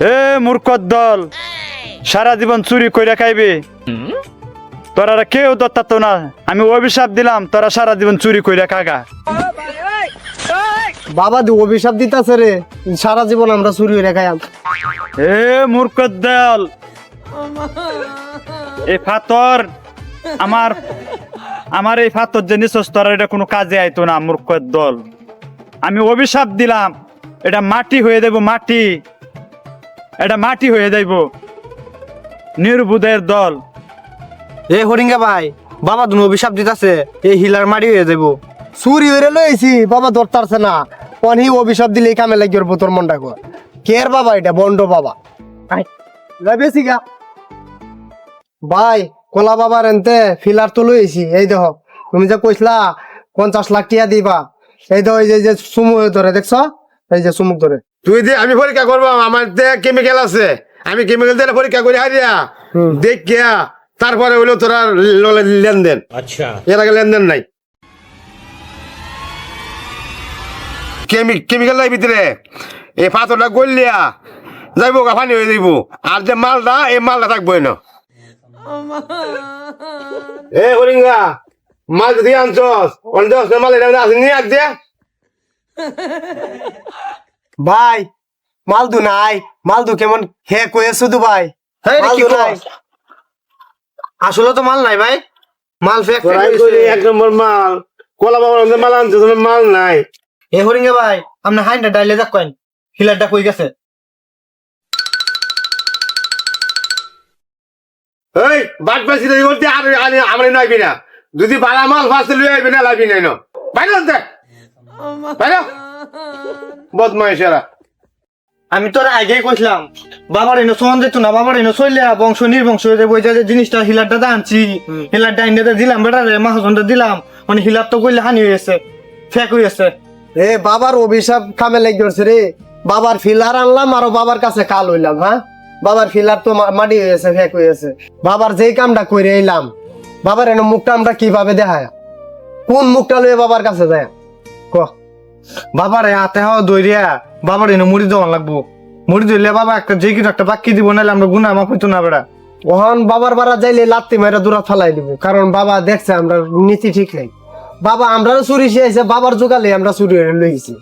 এ মূর্খর দল, সারা জীবন চুরি কইরা খাইবে, তোরা কেউ দত্তাতো না। আমি অভিশাপ দিলাম, তোরা সারা জীবন চুরি কইরা খাগা। বাবা দু অভিশাপ দিতাছে রে, সারা জীবন আমরা চুরি করে খাইয়াম। এ মূর্খর দল, এই ফাতর আমার এই ফাতর যে নিছস, তোরা এটা কোনো কাজে আইতো না। মূর্খর দল, আমি অভিশাপ দিলাম, এটা মাটি হয়ে দেব, মাটি, এটা মাটি হয়ে যাইব। নির্বুধের দল। এ হরিঙ্গা ভাই, বাবা তুমি অভিশাপ দিতাছে, এই হিলার মারি হয়ে যাইব। চুরি হয়ে লইছি, বাবা ধরতারছে না, অনহি অভিশাপ দিলে কামে লাগিয়ে তোর মনটা কর। কের বাবা এটা বন্ড বাবা, বেশি গা ভাই। কলা বাবার এনতে ফিলার তো লইছি, এই দেখ তুমি যে কইসলা 50 লাখ টিয়া দিবা, এই দেখো এই যে চুমুক ধরে দেখছ, এই যে চুমুক ধরে। তুই দে, আমি পরীক্ষা করবো, আমার কেমিক্যাল আছে, আমি কেমিক্যাল দিয়ে পরীক্ষা করে হারিয়া দেখ গিয়া তারপরে হইলো তোরা লেনদেন। আচ্ছা, এর আগে লেনদেন নাই। কেমিক্যাল নাই ভিতরে, এই পাথরটা গলিয়া যাইব, পানি হয়ে যাইব, আর যে মালটা, এই মালটা থাকবো না। এ হরিঙ্গা, মাল যদি আনছস মাল নিয়ে আস দে ভাই। মালদু নাই, মালদু কেমন হে কয়ে শুধু ভাই, মালদু নাই। আসলে তো মাল নাই ভাই, মাল ফেক। এক নম্বর মাল, কলা বাবার মাল আনছো, মাল নাই। এ হরিঙ্গা ভাই, আপনি হাইনটা ডাইলে যাক কইন, হিলারটা কই গেছে? এই বাদ বাসি বলতে আর আমার নাইবি না, যদি বালা মাল ফাঁসতে লুই আইবি না, লাইবি নাই। বাইরে দেখ, বাইরে বদমাইশেরা। আমি তোর আগেই কইছিলাম, বাবার এনে সোন যেত না, বাবার এনে চললে বংশ নির্বংশ হয়ে যাবে। ওই যে জিনিসটা হিলারটা আনছি, হিলারটা এনে দিলাম, বেটা রে মাহাজনটা দিলাম, মানে হিলার তো কইলে হানি হয়েছে, ফেক হয়েছে। এ বাবার অভিশাপ কামে লেগে গেছে রে। বাবার ফিলার আনলাম, আর বাবার কাছে কাল হইলাম। হ্যাঁ, বাবার ফিলার তো মাটি হয়েছে, ফেক হয়েছে। বাবার যেই কামটা করে এলাম, বাবার এনে মুখটা আমরা কিভাবে দেখায়, কোন মুখটা লয়ে বাবার কাছে যায় ক? বাবার হাতে হাওয়া দইরিয়া বাবার এনে মুড়ি দেওয়া লাগবো। মুড়ি দিলে বাবা একটা যে কিছু একটা বাক্কি দিব, নাহলে আমরা গুনা মাফ হইতো না বেড়া। ওহন বাবার বাড়া যাইলে লাত্তি মাইরা দূরা ফালাই দিব, কারণ বাবা দেখছে আমরা নীতি ঠিক নাই। বাবা আমরা চুরি শিয়েছে, বাবার জোগালে আমরা চুরি লই গেছি।